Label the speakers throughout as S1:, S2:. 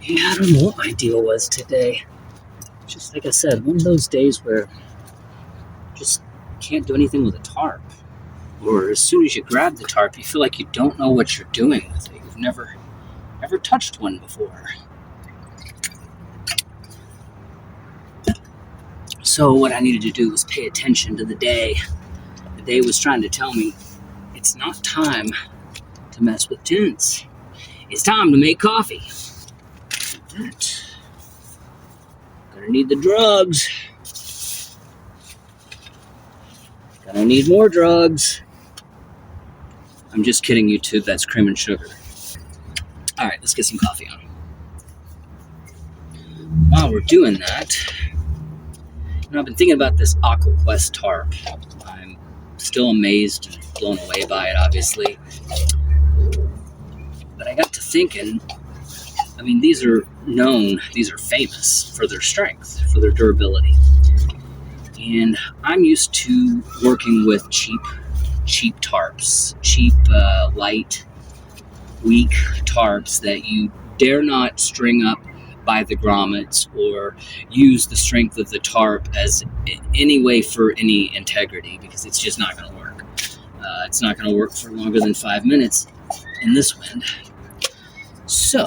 S1: Yeah, I don't know what my deal was today. Just like I said, one of those days where just can't do anything with a tarp. Or as soon as you grab the tarp, you feel like you don't know what you're doing with it. You've never touched one before. So what I needed to do was pay attention to the day. The day was trying to tell me it's not time to mess with tents. It's time to make coffee. That. Gonna need the drugs. Gonna need more drugs. I'm just kidding, YouTube. That's cream and sugar. All right, let's get some coffee on. While we're doing that, I've been thinking about this AquaQuest tarp. I'm still amazed and blown away by it, obviously. But I got to thinking, I mean, these are famous for their strength, for their durability. And I'm used to working with cheap tarps, light, weak tarps that you dare not string up by the grommets or use the strength of the tarp as any way for any integrity, because it's just not going to work. It's not going to work for longer than 5 minutes in this wind. So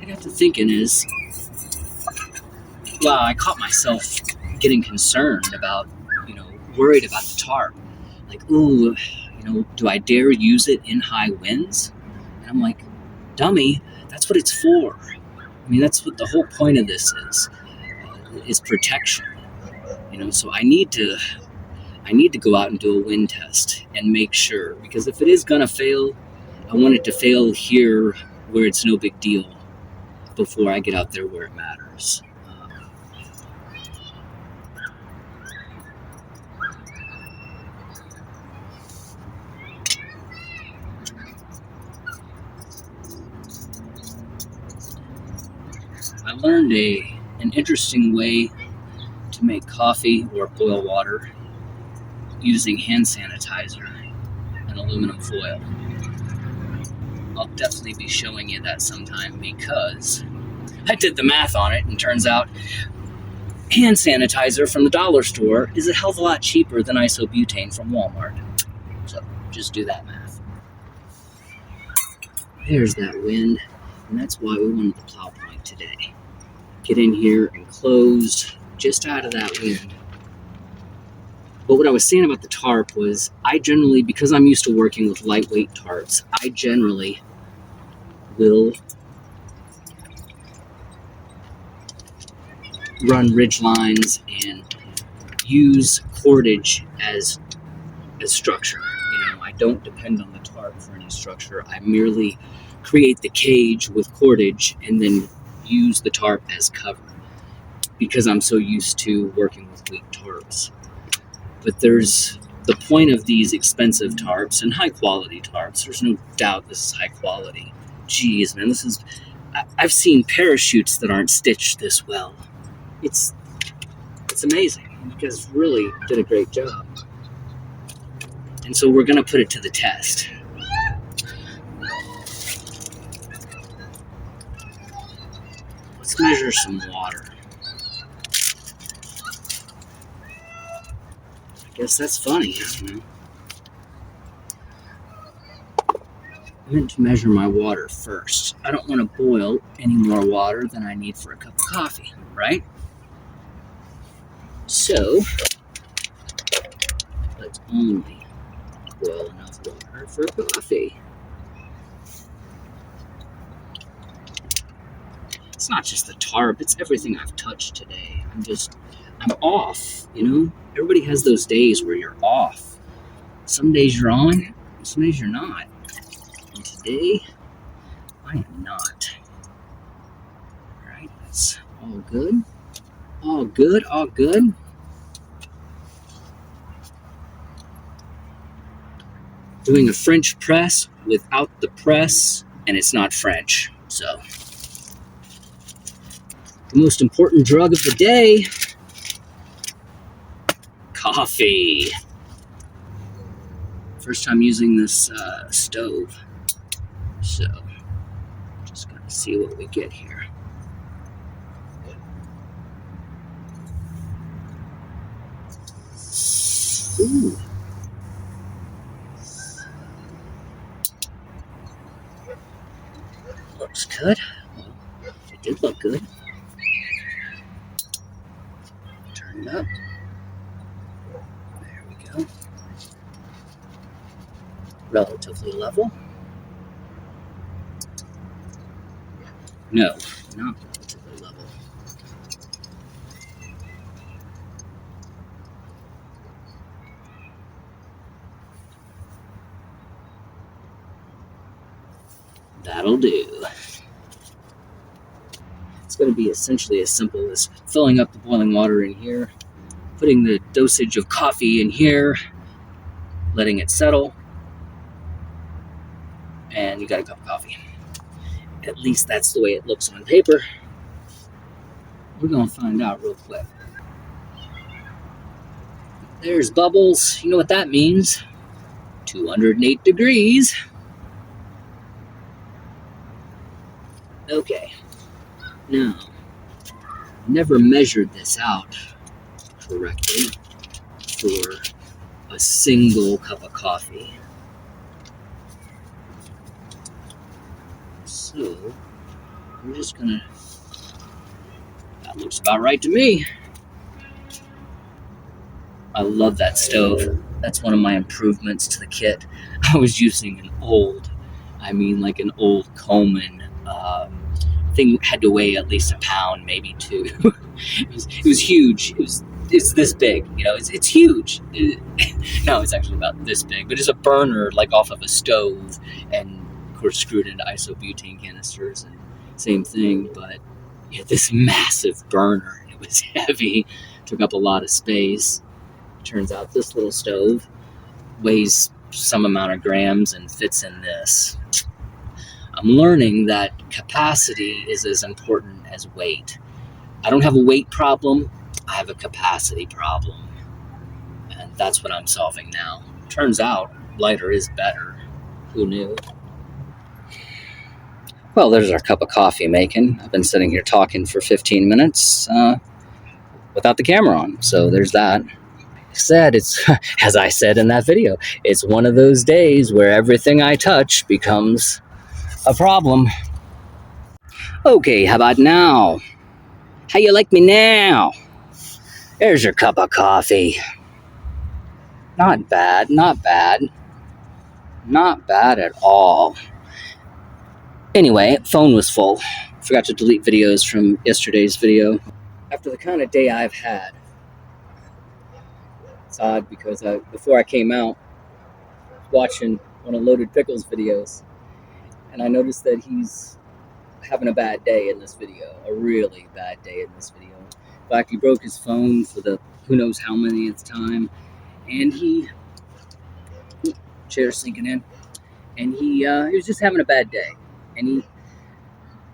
S1: I got to thinking I caught myself getting concerned about, worried about the tarp. Like, do I dare use it in high winds? And I'm like, dummy, that's what it's for. I mean, that's what the whole point of this is protection. So I need to go out and do a wind test and make sure, because if it is gonna fail, I want it to fail here where it's no big deal before I get out there where it matters. I learned an interesting way to make coffee or boil water using hand sanitizer and aluminum foil. I'll definitely be showing you that sometime, because I did the math on it, and turns out hand sanitizer from the dollar store is a hell of a lot cheaper than isobutane from Walmart. So just do that math. There's that wind, and that's why we wanted the plow point today. Get in here and close just out of that wind. But what I was saying about the tarp was, I generally, because I'm used to working with lightweight tarps, I generally will run ridge lines and use cordage as structure. I don't depend on the tarp for any structure. I merely create the cage with cordage and then use the tarp as cover, because I'm so used to working with weak tarps. But there's the point of these expensive tarps and high quality tarps. There's no doubt this is high quality. Geez, man, I've seen parachutes that aren't stitched this well. It's amazing. You guys really did a great job. And so we're gonna put it to the test. Let's measure some water. I guess that's funny, I don't know. I meant to measure my water first. I don't want to boil any more water than I need for a cup of coffee, right? So, let's only boil enough water for coffee. It's not just the tarp, it's everything I've touched today. I'm off, Everybody has those days where you're off. Some days you're on, some days you're not. And today, I am not. minutes. All good. All good. All good. Doing a French press without the press, and it's not French. So, the most important drug of the day, coffee. First time using this stove. So, just gonna see what we get here. Ooh. Looks good. Well, it did look good. Turn it up. There we go. Relatively level. No, not relatively level. That'll do. It's going to be essentially as simple as filling up the boiling water in here, putting the dosage of coffee in here, letting it settle, and you got a cup of coffee. At least that's the way it looks on paper. We're going to find out real quick. There's bubbles. You know what that means? 208 degrees. Okay. Now, never measured this out correctly for a single cup of coffee. So, I'm just gonna, that looks about right to me. I love that stove. That's one of my improvements to the kit. I was using an old Coleman thing. Had to weigh at least a pound, maybe two. it was huge. It's this big, it's huge. No, it's actually about this big, but it's a burner like off of a stove, and of course screwed into isobutane canisters, and same thing. But yeah, this massive burner. It was heavy, took up a lot of space. Turns out this little stove weighs some amount of grams and fits in this. I'm learning that capacity is as important as weight. I don't have a weight problem, I have a capacity problem. And that's what I'm solving now. Turns out lighter is better. Who knew? Well, there's our cup of coffee making. I've been sitting here talking for 15 minutes without the camera on, so there's that. It's as I said in that video, it's one of those days where everything I touch becomes a problem. Okay, how about now? How you like me now? There's your cup of coffee. Not bad, not bad. Not bad at all. Anyway, phone was full. Forgot to delete videos from yesterday's video. After the kind of day I've had, it's odd because before I came out, I was watching one of Loaded Pickle's videos, and I noticed that he's having a bad day in this video, a really bad day in this video. In fact, he broke his phone for the who knows how manyth time, and chair's sinking in, and he was just having a bad day, and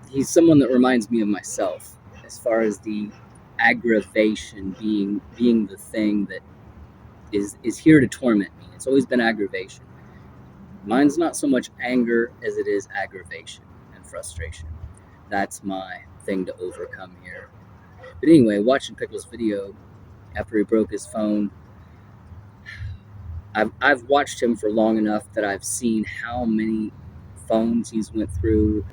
S1: he's someone that reminds me of myself as far as the aggravation being the thing that is here to torment me. It's always been aggravation. Mine's not so much anger as it is aggravation and frustration. That's my thing to overcome here. But anyway, watching Pickle's video after he broke his phone, I've watched him for long enough that I've seen how many phones he's went through,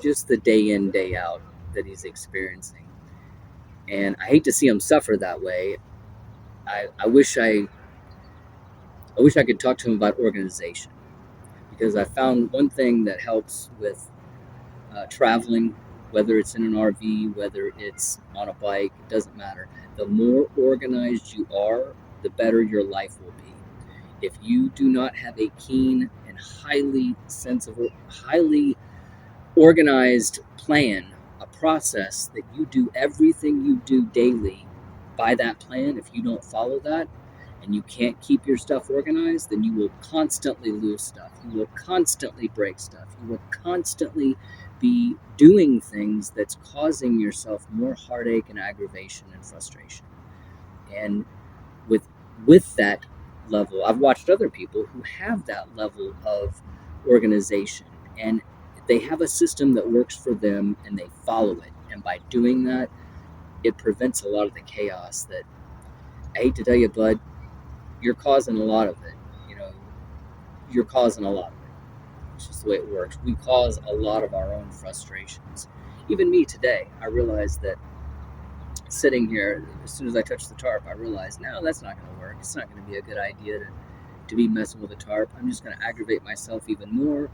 S1: just the day in, day out that he's experiencing. And I hate to see him suffer that way. I wish I could talk to him about organization, because I found one thing that helps with traveling, whether it's in an RV, whether it's on a bike, it doesn't matter. The more organized you are, the better your life will be. If you do not have a keen and highly organized plan process that you do everything you do daily by that plan. If you don't follow that and you can't keep your stuff organized, then you will constantly lose stuff. You will constantly break stuff. You will constantly be doing things that's causing yourself more heartache and aggravation and frustration. And with that level, I've watched other people who have that level of organization, and they have a system that works for them and they follow it. And by doing that, it prevents a lot of the chaos that, I hate to tell you, bud, you're causing a lot of it. You know, you're causing a lot of it. It's just the way it works. We cause a lot of our own frustrations. Even me today, I realized that sitting here, as soon as I touched the tarp, I realized, no, that's not going to work. It's not going to be a good idea to be messing with a tarp. I'm just going to aggravate myself even more.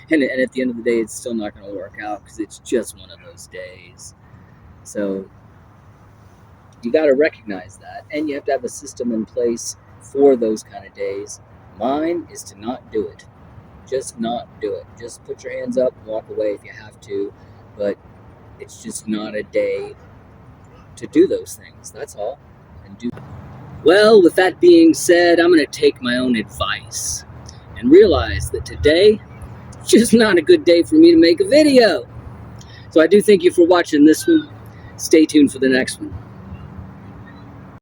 S1: And at the end of the day, it's still not going to work out because it's just one of those days. So you got to recognize that, and you have to have a system in place for those kind of days. Mine is to not do it. Just not do it. Just put your hands up and walk away if you have to, but it's just not a day to do those things. That's all. And do. Well, with that being said, I'm going to take my own advice and realize that today is just not a good day for me to make a video. So I do thank you for watching this one. Stay tuned for the next one.